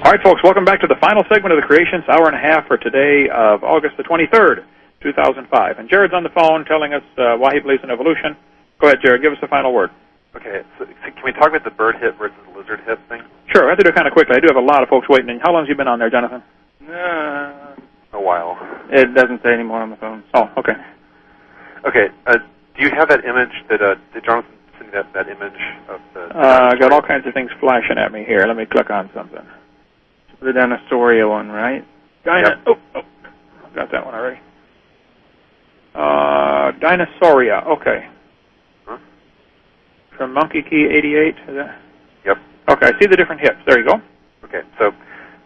All right, folks, welcome back to the final segment of the Creations, hour and a half for today of August the 23rd, 2005. And Jared's on the phone telling us why he believes in evolution. Go ahead, Jared, give us the final word. Okay, so can we talk about the bird hip versus the lizard hip thing? Sure, I have to do it kind of quickly. I do have a lot of folks waiting. And how long have you been on there, Jonathan? A while. It doesn't say anymore on the phone. Oh, okay. Okay, do you have that image that, did Jonathan send you that image of the... I got all kinds of things flashing at me here. Let me click on something. The Dinosauria one, right? Yep. Oh, got that one already. Dinosauria, okay. Huh? From Monkey Key 88, is that? Yep. Okay, I see the different hips. There you go. Okay, so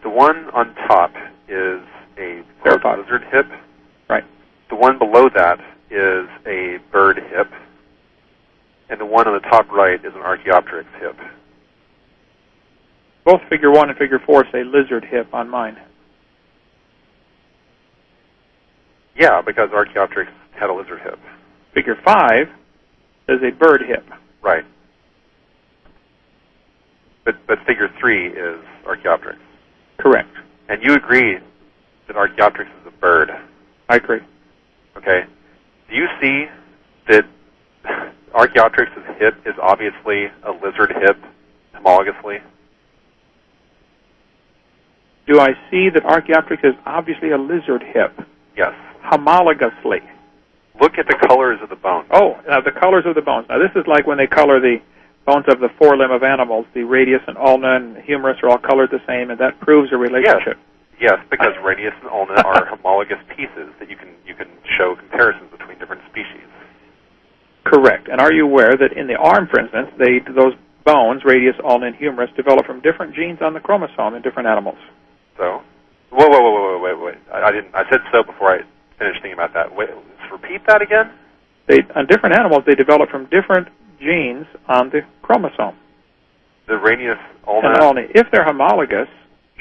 the one on top is a lizard hip. Right. The one below that is a bird hip. And the one on the top right is an Archaeopteryx hip. Both Figure 1 and Figure 4 say lizard hip on mine. Yeah, because Archaeopteryx had a lizard hip. Figure 5 says a bird hip. Right. But Figure 3 is Archaeopteryx. Correct. And you agree that Archaeopteryx is a bird. I agree. Okay. Do you see that Archaeopteryx's hip is obviously a lizard hip homologously? Do I see that Archaeopteryx is obviously a lizard hip? Yes. Homologously. Look at the colors of the bones. Oh, the colors of the bones. Now, this is like when they color the bones of the forelimb of animals. The radius and ulna and humerus are all colored the same, and that proves a relationship. Yes, because radius and ulna are homologous pieces that you can show comparisons between different species. Correct. And are you aware that in the arm, for instance, those bones, radius, ulna, and humerus, develop from different genes on the chromosome in different animals? So? Wait. I said so before I finished thinking about that. Wait, let's repeat that again? On different animals, they develop from different genes on the chromosome. The radius, ulna? And ulna. If they're homologous,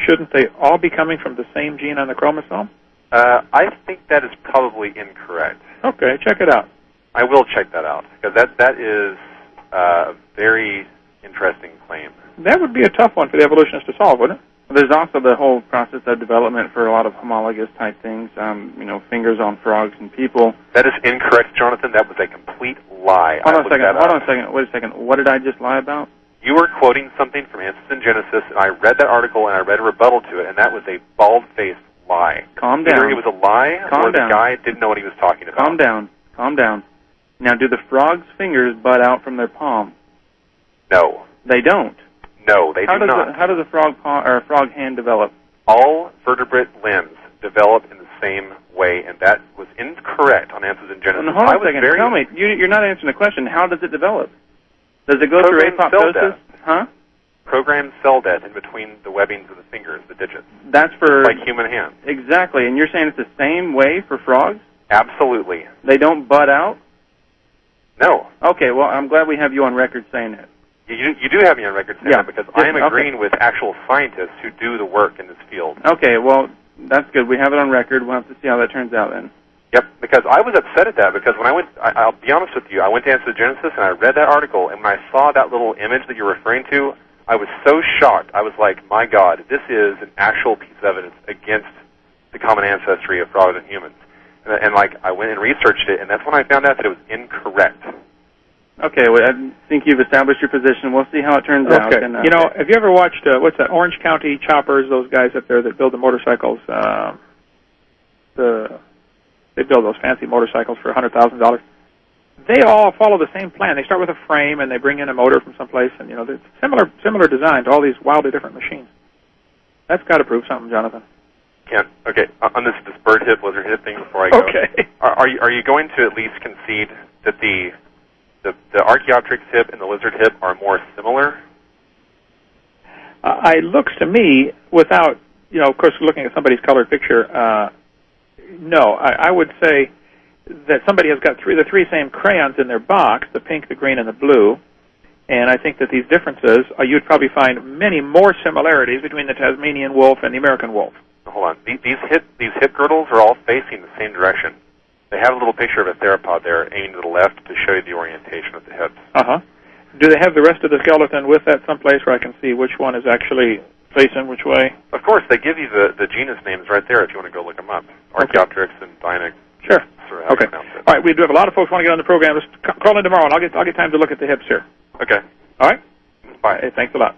shouldn't they all be coming from the same gene on the chromosome? I think that is probably incorrect. Okay, check it out. I will check that out, because that is a very interesting claim. That would be a tough one for the evolutionists to solve, wouldn't it? There's also the whole process of development for a lot of homologous type things, fingers on frogs and people. That is incorrect, Jonathan. That was a complete lie. Hold on a second. Wait a second. What did I just lie about? You were quoting something from Answers in Genesis, and I read that article, and I read a rebuttal to it, and that was a bald-faced lie. Calm down. Either it was a lie, or the guy didn't know what he was talking about. Calm down. Now, do the frog's fingers bud out from their palm? No. They don't. No, they do not. How does a frog hand develop? All vertebrate limbs develop in the same way, and that was incorrect on Answers in Genesis. Hold on a second. Tell me. You're not answering the question. How does it develop? Does it go through apoptosis? Huh? Programmed cell death in between the webbings of the fingers, the digits. That's for... like human hands. Exactly. And you're saying it's the same way for frogs? Absolutely. They don't bud out? No. Okay, well, I'm glad we have you on record saying that. You do have me on record saying that, because I am agreeing with actual scientists who do the work in this field. Okay, well, that's good. We have it on record. We'll have to see how that turns out then. Yep, because I was upset at that, because when I went, I'll be honest with you, I went to Answer Genesis and I read that article, and when I saw that little image that you're referring to, I was so shocked. I was like, my God, this is an actual piece of evidence against the common ancestry of frogs and humans. And I went and researched it, and that's when I found out that it was incorrect. Okay, well, I think you've established your position. We'll see how it turns out. And, have you ever watched, what's that, Orange County Choppers, those guys up there that build the motorcycles? They build those fancy motorcycles for $100,000. They all follow the same plan. They start with a frame, and they bring in a motor from someplace, and, they're similar design to all these wildly different machines. That's got to prove something, Jonathan. Okay, on this bird hip, lizard hip thing before I go. Okay. Are you going to at least concede that the Archaeopteryx hip and the lizard hip are more similar? It looks to me, without, of course, looking at somebody's colored picture, no. I would say that somebody has got the three same crayons in their box, the pink, the green, and the blue, and I think that these differences, you'd probably find many more similarities between the Tasmanian wolf and the American wolf. Hold on. These hip girdles are all facing the same direction. They have a little picture of a theropod there aiming to the left to show you the orientation of the hips. Uh-huh. Do they have the rest of the skeleton with that someplace where I can see which one is actually facing which way? Of course, they give you the genus names right there if you want to go look them up. Archaeopteryx and Dinoc. Sure. Okay. All right, we do have a lot of folks want to get on the program. Just call in tomorrow, and I'll get time to look at the hips here. Okay. All right? Bye. Hey, thanks a lot.